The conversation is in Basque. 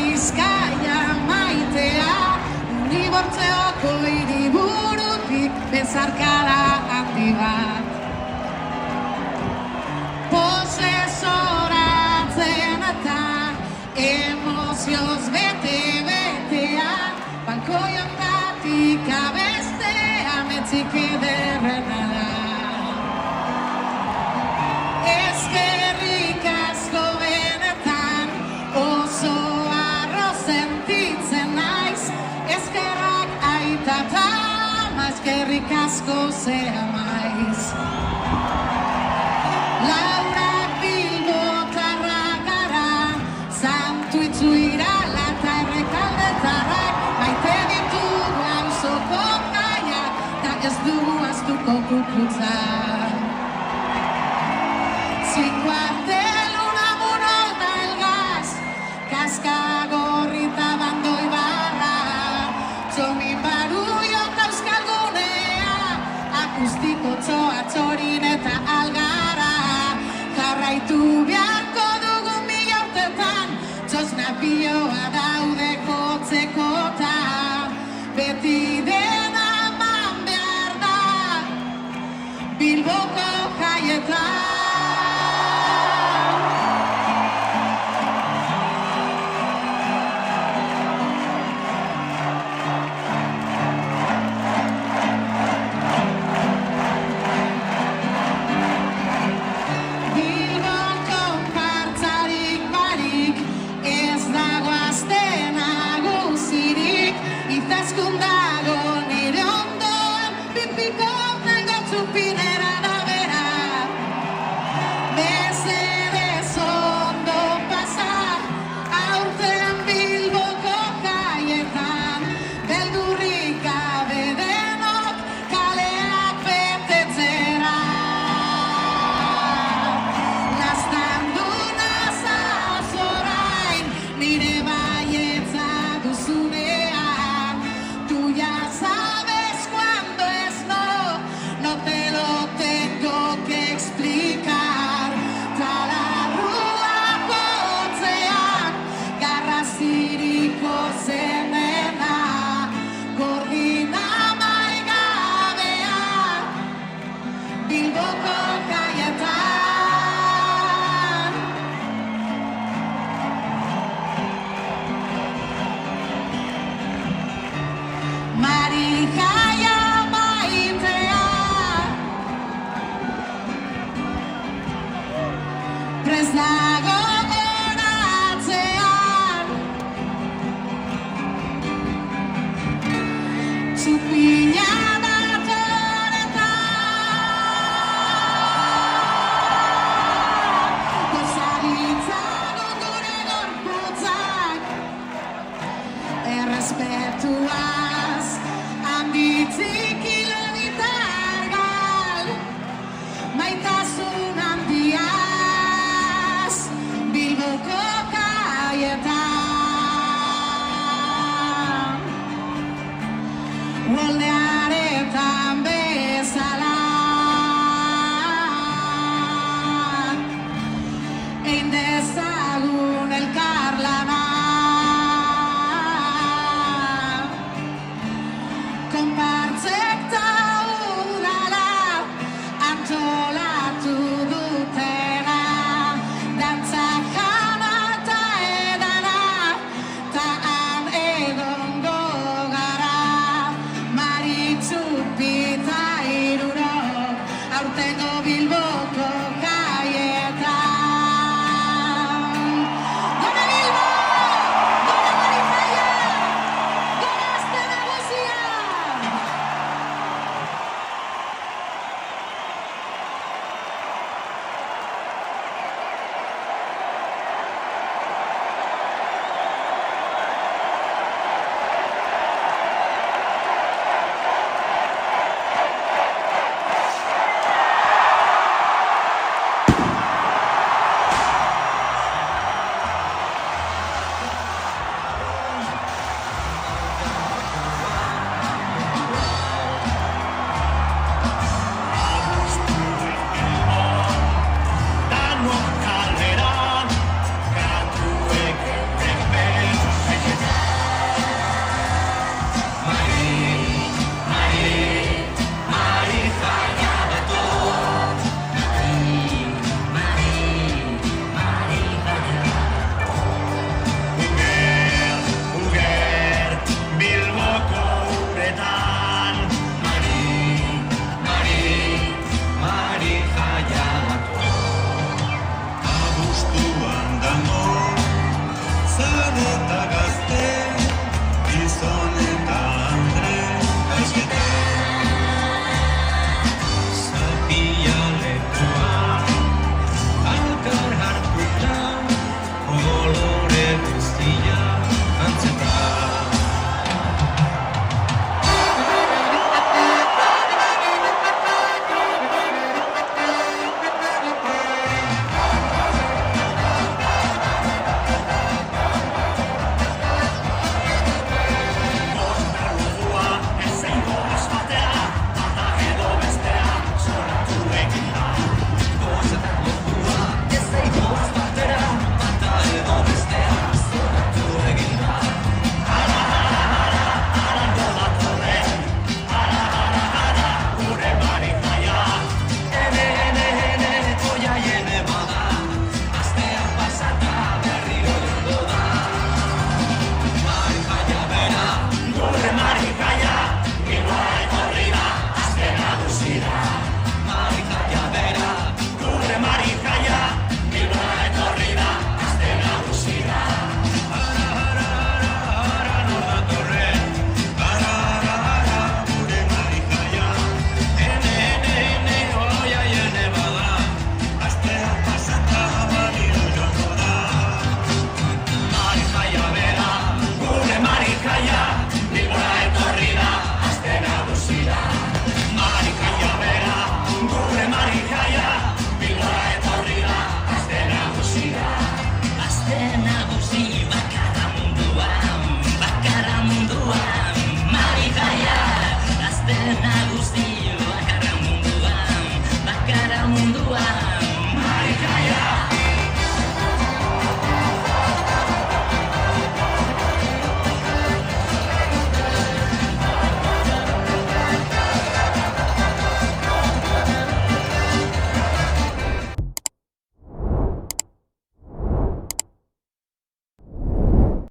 Bizkaia maitea, Unibortzeoko hiriburutik bezarkada handi bat. Posesoratzen eta emozioz bete-betea, balkoiontatik abestea metzik ederrena da. Eskerrik asko benetan, oso arro sentitzen naiz, eskerrak aita eta ama, eskerrik asko zera maiz. Laurak bilbotarra gara, Santu Itzuirala eta Errekaldetarrak, maite ditugu auzoko gaiak, ta ez dugu ahaztuko kukutza. Cuartel, Unamuno eta Elgaz, Kaskagorri eta Bandoi Barra, Txomin Barullo eta Euskalgunea, Akustiko Txoa, Txorin eta Algara, jarraitu beharko dugun mila urtetan, txosna pioa daude kotzekota, beti dena eman behar da, Bilboko jaietan. Moldearetan bezala egin dezagun elkarlana, konpartzek mundua